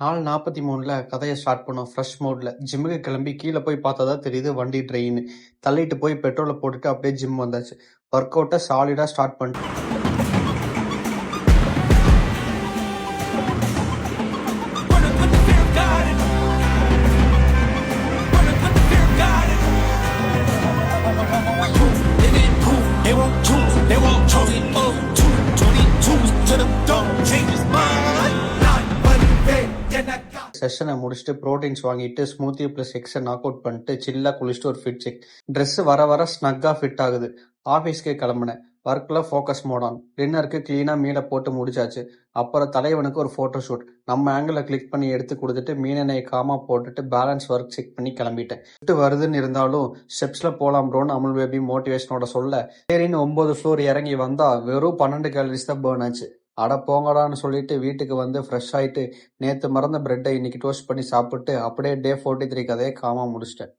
4:43ல கதைய ஸ்டார்ட் பண்ணோம் ஃப்ரெஷ் மூட்ல. ஜிம்முக்கு கிளம்பி கீழ போய் பார்த்தா தான் தெரியுது வண்டி ட்ரெயின்னு. தள்ளிட்டு போய் பெட்ரோல போட்டுட்டு அப்படியே ஜிம் வந்தாச்சு. ஒர்க் அவுட்ட சாலிடா ஸ்டார்ட் பண்ணிட்டேன். செஷனை முடிச்சுட்டு ப்ரோட்டீன்ஸ் வாங்கிட்டு ஸ்மூத்தி ப்ளஸ் எக்ஸை நாக் அவுட் பண்ணிட்டு சில்லா குளிச்சுட்டு ஒரு ஃபிட் செக். ட்ரெஸ் வர வர ஸ்னக்கா ஃபிட் ஆகுது. ஆஃபீஸ்க்கே கிளம்புனேன். ஒர்க்ல ஃபோக்கஸ் மோடான். டின்னருக்கு கிளீனா மீலை போட்டு முடிச்சாச்சு. அப்புறம் தலைவனுக்கு ஒரு ஃபோட்டோ ஷூட். நம்ம ஆங்கிளை கிளிக் பண்ணி எடுத்து கொடுத்துட்டு மீனெண்ணெயை காமா போட்டுட்டு பேலன்ஸ் ஒர்க் செக் பண்ணி கிளம்பிட்டேன். ஃபிட் வருதுன்னு இருந்தாலும் ஸ்டெப்ஸ்ல போலாம் ப்ரோன்னு அமுல் பேபி மோட்டிவேஷனோட சொல்ல சரின்னு 9 ஃப்ளோர் இறங்கி வந்தா வெறும் 12 கேலரிஸ் தான் பேர்ன் ஆச்சு. அட போங்கடான்னு சொல்லிட்டு வீட்டுக்கு வந்து ஃப்ரெஷ் ஆயிட்டு நேத்து மறந்த பிரெட்டை இன்னைக்கு டோஸ்ட் பண்ணி சாப்பிட்டு அப்படியே டே 43 கதையை காமா முடிச்சிட்டேன்.